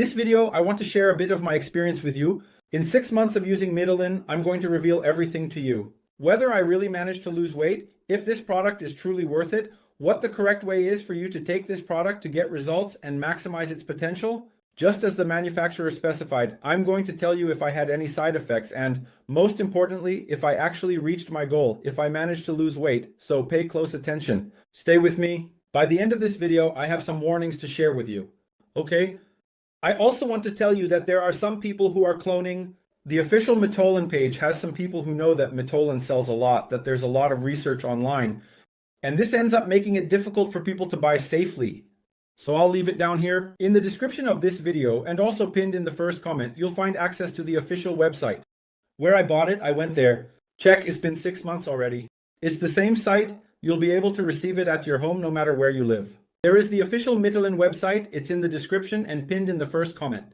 In this video, I want to share a bit of my experience with you. In 6 months of using Mitolyn, I'm going to reveal everything to you. Whether I really managed to lose weight, if this product is truly worth it, what the correct way is for you to take this product to get results and maximize its potential. Just as the manufacturer specified, I'm going to tell you if I had any side effects and, most importantly, if I actually reached my goal, if I managed to lose weight, so pay close attention. Stay with me. By the end of this video, I have some warnings to share with you. Okay? I also want to tell you that there are some people who are cloning. The official Mitolyn page has some people who know that Mitolyn sells a lot, that there's a lot of research online. And this ends up making it difficult for people to buy safely. So I'll leave it down here. In the description of this video, and also pinned in the first comment, you'll find access to the official website. Where I bought it, I went there. Check, it's been 6 months already. It's the same site. You'll be able to receive it at your home no matter where you live. There is the official Mitolyn website. It's in the description and pinned in the first comment.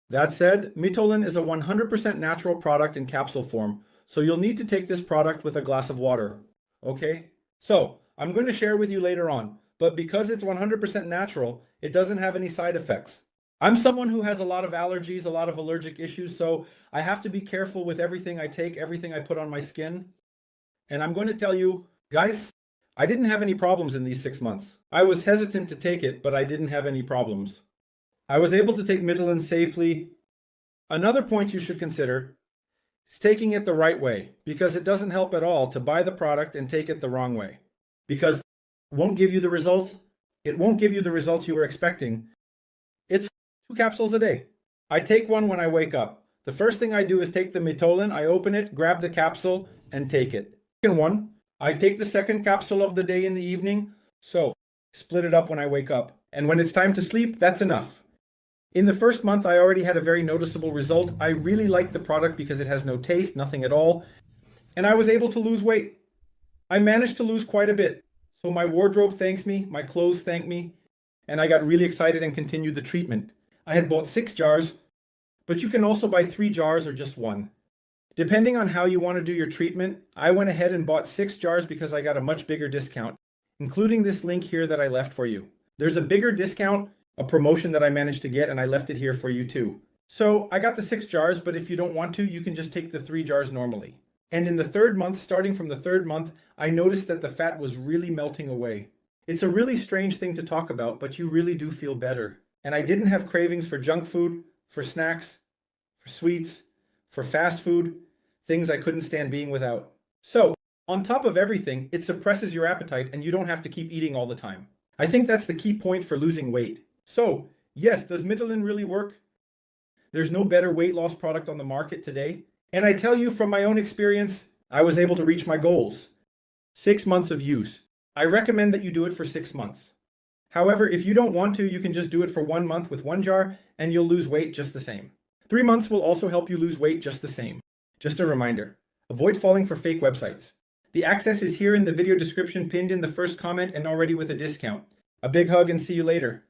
That said, Mitolyn is a 100% natural product in capsule form, so you'll need to take this product with a glass of water. Okay? So, I'm going to share with you later on, but because it's 100% natural, it doesn't have any side effects. I'm someone who has a lot of allergies, a lot of allergic issues, so I have to be careful with everything I take, everything I put on my skin. And I'm going to tell you, guys, I didn't have any problems in these 6 months. I was hesitant to take it, but I didn't have any problems. I was able to take Mitolyn safely. Another point you should consider is taking it the right way, because it doesn't help at all to buy the product and take it the wrong way. Because it won't give you the results. It won't give you the results you were expecting. It's 2 capsules a day. I take one when I wake up. The first thing I do is take the Mitolyn, I open it, grab the capsule, and take it. Second one, I take the second capsule of the day in the evening, so split it up when I wake up. And when it's time to sleep, that's enough. In the first month, I already had a very noticeable result. I really liked the product because it has no taste, nothing at all. And I was able to lose weight. I managed to lose quite a bit. So my wardrobe thanks me, my clothes thank me, and I got really excited and continued the treatment. I had bought 6 jars, but you can also buy 3 jars or just 1. Depending on how you want to do your treatment, I went ahead and bought 6 jars because I got a much bigger discount, including this link here that I left for you. There's a bigger discount, a promotion that I managed to get, and I left it here for you too. So I got the 6 jars, but if you don't want to, you can just take the 3 jars normally. And in the 3rd month, starting from the 3rd month, I noticed that the fat was really melting away. It's a really strange thing to talk about, but you really do feel better. And I didn't have cravings for junk food, for snacks, for sweets, for fast food, things I couldn't stand being without. So, on top of everything, it suppresses your appetite and you don't have to keep eating all the time. I think that's the key point for losing weight. So, yes, does Mitolyn really work? There's no better weight loss product on the market today. And I tell you from my own experience, I was able to reach my goals. 6 months of use. I recommend that you do it for 6 months. However, if you don't want to, you can just do it for 1 month with 1 jar and you'll lose weight just the same. 3 months will also help you lose weight just the same. Just a reminder, avoid falling for fake websites. The access is here in the video description pinned in the first comment and already with a discount. A big hug and see you later.